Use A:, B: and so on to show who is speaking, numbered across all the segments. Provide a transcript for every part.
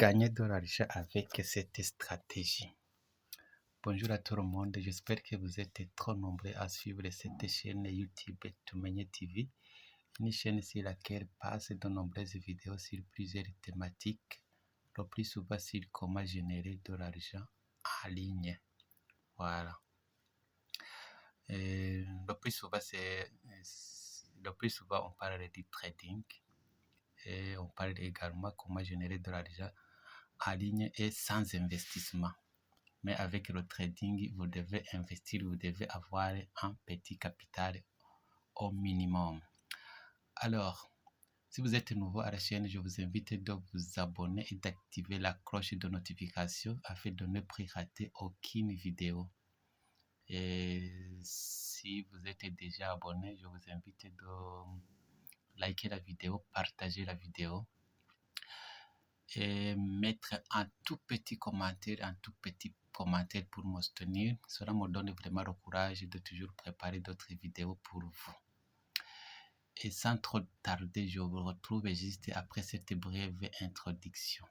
A: gagner de l'argent avec cette stratégie. Bonjour à tout le monde, j'espère que vous êtes trop nombreux à suivre cette chaîne YouTube Tumenye TV, une chaîne sur laquelle passe de nombreuses vidéos sur plusieurs thématiques, le plus souvent sur comment générer de l'argent en ligne. Voilà. Le plus souvent, on parle du trading et on parle également comment générer de l'argent en ligne et sans investissement. Mais avec le trading, vous devez investir, vous devez avoir un petit capital au minimum. Alors, si vous êtes nouveau à la chaîne, je vous invite de vous abonner et d'activer la cloche de notification afin de ne plus rater aucune vidéo. Et si vous êtes déjà abonné, je vous invite de liker la vidéo, partager la vidéo et mettre un tout petit commentaire pour me soutenir. Cela me donne vraiment le courage de toujours préparer d'autres vidéos pour vous. Et sans trop tarder, je vous retrouve juste après cette brève introduction.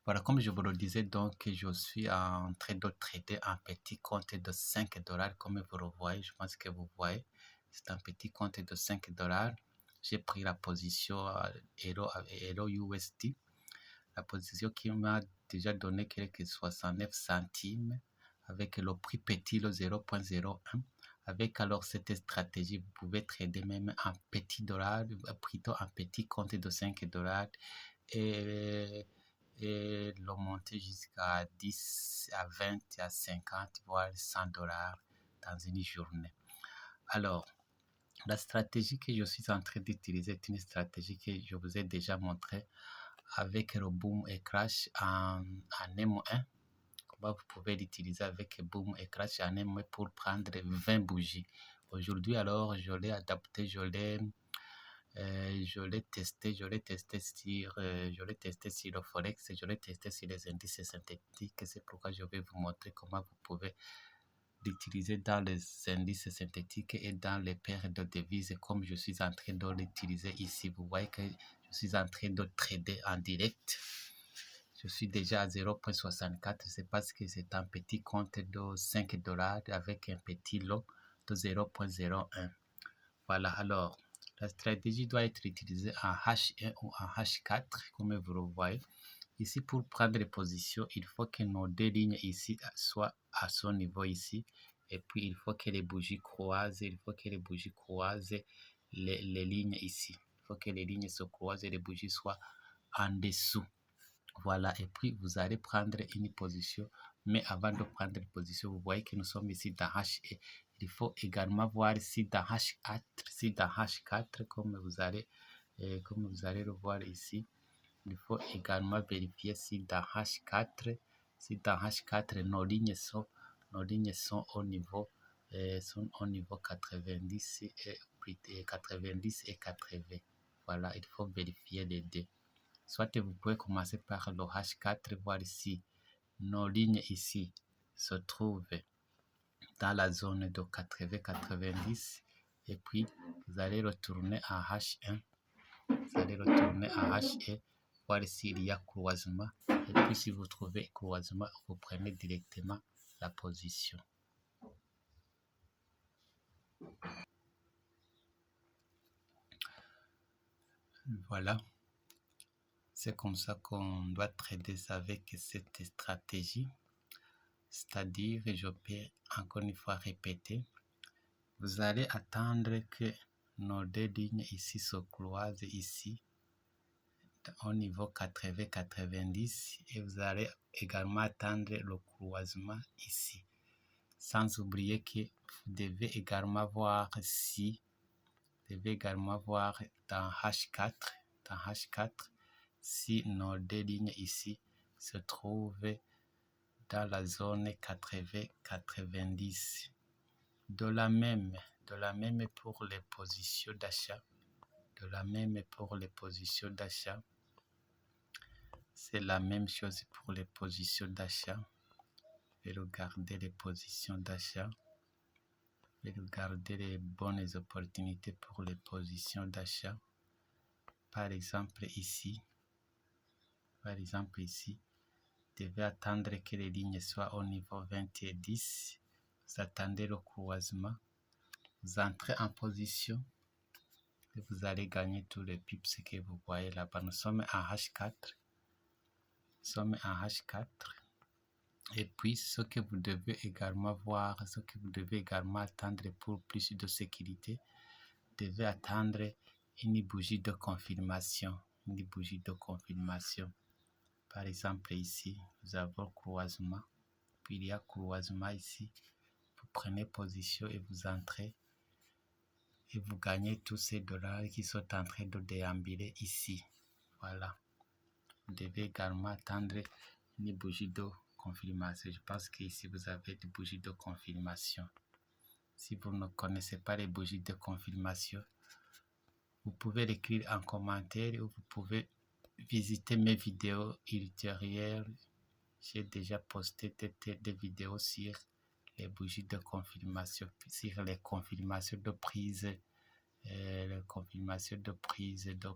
A: Voilà, comme je vous le disais, donc je suis en train de trader un petit compte de $5, comme vous le voyez, je pense que vous voyez, c'est un petit compte de $5. J'ai pris la position Euro USD, la position qui m'a déjà donné quelques 69 centimes, avec le prix petit, le 0.01. Avec alors cette stratégie, vous pouvez trader même un petit dollar, plutôt un petit compte de $5 et le monter jusqu'à 10, à 20, à 50, voire $100 dans une journée. Alors, la stratégie que je suis en train d'utiliser est une stratégie que je vous ai déjà montrée avec le boom et crash en M1. Comment vous pouvez l'utiliser avec boom et crash en M1 pour prendre 20 bougies. Aujourd'hui, alors, je l'ai adapté, je l'ai testé sur le Forex, je l'ai testé sur les indices synthétiques. C'est pourquoi je vais vous montrer comment vous pouvez l'utiliser dans les indices synthétiques et dans les paires de devises comme je suis en train de l'utiliser ici. Vous voyez que je suis en train de trader en direct. Je suis déjà à 0.64. C'est parce que c'est un petit compte de $5 avec un petit lot de 0.01. Voilà, alors la stratégie doit être utilisée en H1 ou en H4, comme vous le voyez. Ici, pour prendre les positions, il faut que nos deux lignes ici soient à son niveau ici. Et puis, il faut que les bougies croisent, les lignes ici. Il faut que les lignes se croisent et les bougies soient en dessous. Voilà, et puis vous allez prendre une position. Mais avant de prendre une position, vous voyez que nous sommes ici dans H. Il faut également voir ici dans H4, comme vous allez le voir ici. Il faut également vérifier si dans H4, nos lignes sont au niveau 90 et 80. Voilà, il faut vérifier les deux. Soit vous pouvez commencer par le H4, voir ici nos lignes ici se trouvent dans la zone de 80-90 et puis vous allez retourner à H1, voir s'il y a croisement et puis si vous trouvez croisement, vous prenez directement la position. Voilà, c'est comme ça qu'on doit trader avec cette stratégie. C'est-à-dire, je peux encore une fois répéter, vous allez attendre que nos deux lignes ici se croisent ici au niveau 80-90 et vous allez également attendre le croisement ici. Sans oublier que vous devez également voir si Vous devez également voir dans H4, si nos deux lignes ici se trouvent dans la zone 80-90. De la même pour les positions d'achat. C'est la même chose pour les positions d'achat. Je vais regarder les positions d'achat. Je vais regarder les bonnes opportunités pour les positions d'achat. Par exemple ici, vous devez attendre que les lignes soient au niveau 20 et 10. Vous attendez le croisement. Vous entrez en position et vous allez gagner tous les pips que vous voyez là-bas. Nous sommes en H4. Et puis, ce que vous devez également voir, attendre pour plus de sécurité, vous devez attendre une bougie de confirmation. Par exemple, ici, nous avons croisement. Puis, il y a croisement ici. Vous prenez position et vous entrez. Et vous gagnez tous ces dollars qui sont en train de déambuler ici. Voilà. Vous devez également attendre une bougie de confirmation. Je pense qu'ici, vous avez des bougies de confirmation. Si vous ne connaissez pas les bougies de confirmation, vous pouvez l'écrire en commentaire ou vous pouvez visiter mes vidéos ultérieures. J'ai déjà posté des vidéos sur les bougies de confirmation, sur les confirmations de prise, de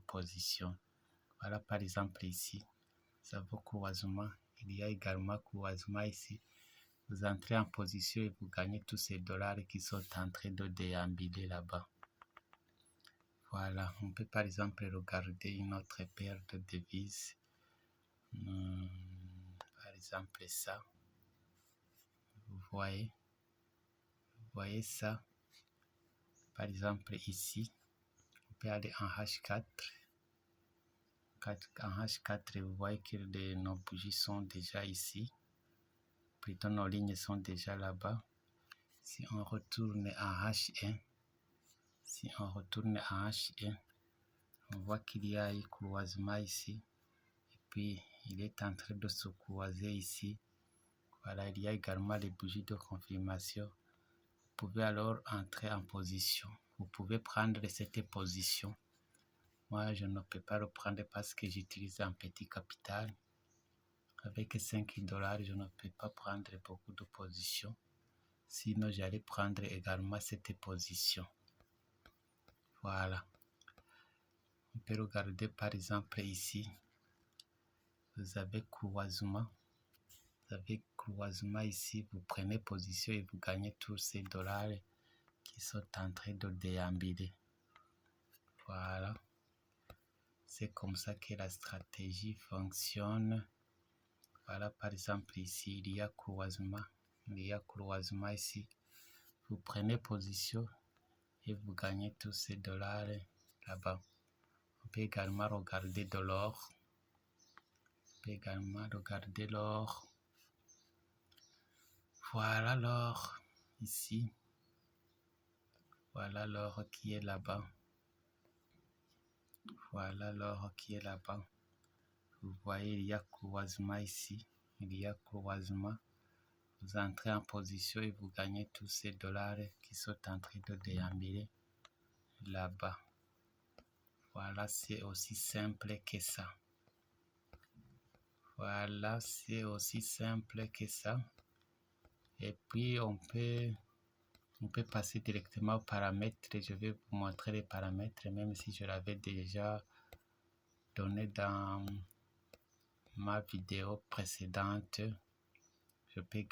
A: position. Voilà, par exemple ici, vous avez croisement. Il y a également croisement ici. Vous entrez en position et vous gagnez tous ces dollars qui sont en train de déambuler là-bas. Voilà, on peut par exemple regarder une autre paire de devises. Par exemple ça. Vous voyez ça. Par exemple ici, on peut aller en H4. En H4, vous voyez que nos bougies sont déjà ici. Plutôt nos lignes sont déjà là-bas. Si on retourne en H1, on voit qu'il y a un croisement ici. Et puis, il est en train de se croiser ici. Voilà, il y a également les bougies de confirmation. Vous pouvez alors entrer en position. Vous pouvez prendre cette position. Moi, je ne peux pas le prendre parce que j'utilise un petit capital. Avec 5 $, je ne peux pas prendre beaucoup de positions. Sinon, j'allais prendre également cette position. Voilà. On peut regarder par exemple ici. Vous avez croisement. Ici. Vous prenez position et vous gagnez tous ces dollars qui sont en train de déambuler. Voilà. C'est comme ça que la stratégie fonctionne. Voilà, par exemple ici, il y a croisement ici. Vous prenez position et vous gagnez tous ces dollars là-bas. On peut également regarder de l'or. Voilà l'or ici. Voilà l'or qui est là-bas. Vous voyez, il y a croisement ici. Vous entrez en position et vous gagnez tous ces dollars qui sont en train de déambuler là-bas. Voilà, c'est aussi simple que ça. Et puis, on peut passer directement aux paramètres. Je vais vous montrer les paramètres, même si je l'avais déjà donné dans ma vidéo précédente. Je peux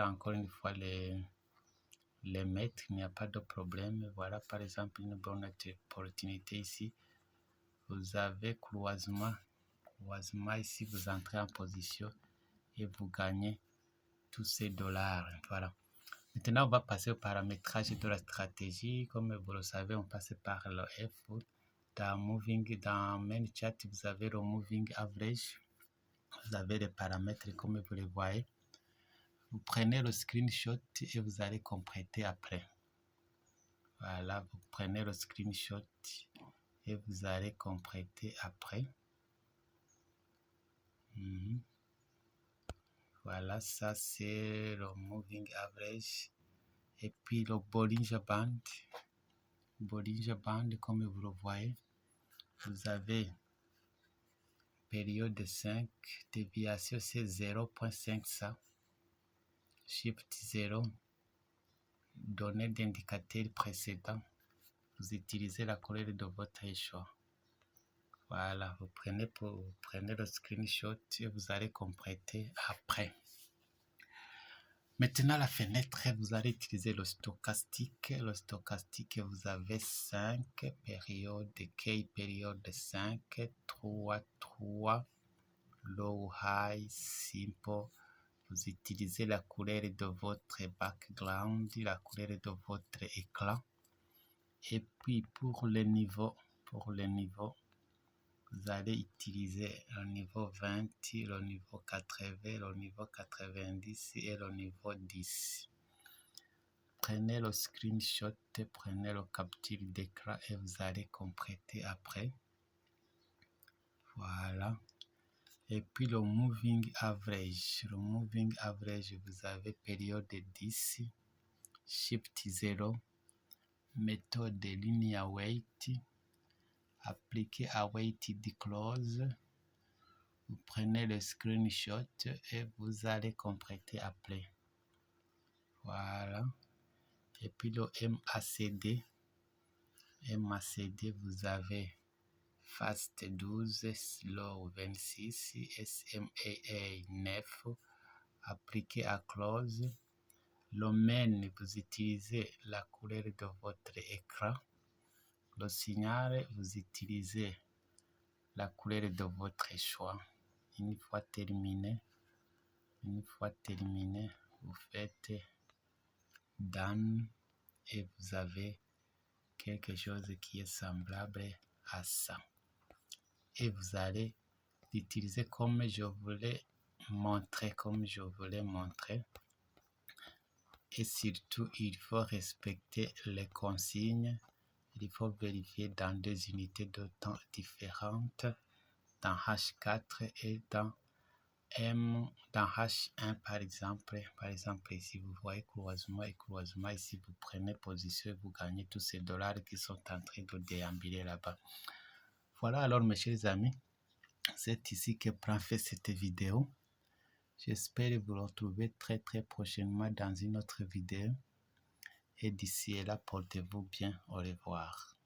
A: encore une fois les mettre, il n'y a pas de problème. Voilà, par exemple, une bonne opportunité ici. Vous avez croisement ici, vous entrez en position et vous gagnez tous ces dollars. Voilà. Maintenant, on va passer au paramétrage de la stratégie. Comme vous le savez, on passe par le F. Dans Main Chart, vous avez le Moving Average. Vous avez les paramètres comme vous les voyez. Vous prenez le screenshot et vous allez compléter après. Voilà, vous prenez le screenshot et vous allez compléter après. Voilà, ça c'est le moving average. Et puis le Bollinger Band. Bollinger Band, comme vous le voyez, vous avez période de 5, déviation c'est 0.500, shift 0, données d'indicateur précédent. Vous utilisez la couleur de votre choix. Voilà, vous prenez le screenshot et vous allez compléter après. Maintenant, la fenêtre, vous allez utiliser le stochastique. Le stochastique, vous avez 5 périodes, key période 5, 3, 3, low, high, simple. Vous utilisez la couleur de votre background, la couleur de votre écran. Et puis, pour le niveau, vous allez utiliser le niveau 20, le niveau 80, le niveau 90 et le niveau 10. Prenez le screenshot, prenez le capture d'écran et vous allez compléter après. Voilà. Et puis le moving average. Le moving average, vous avez période 10, shift 0, méthode de linear weight, appliqué à weighted close. Vous prenez le screenshot et vous allez compléter après. Voilà. Et puis le MACD. MACD, vous avez Fast 12, Slow 26, SMAA 9, appliqué à Close. Le main, vous utilisez la couleur de votre écran. Le signal, vous utilisez la couleur de votre choix. Une fois terminé, vous faites Done et vous avez quelque chose qui est semblable à ça. Et vous allez l'utiliser comme je voulais montrer, Et surtout, il faut respecter les consignes. Il faut vérifier dans des unités de temps différentes, dans H4 et dans H1 par exemple. Ici vous voyez croisement et croisement. Ici vous prenez position et vous gagnez tous ces dollars qui sont en train de déambuler là-bas. Voilà alors mes chers amis, c'est ici que prend fin cette vidéo. J'espère vous retrouver très prochainement dans une autre vidéo. Et d'ici là, portez-vous bien. Au revoir.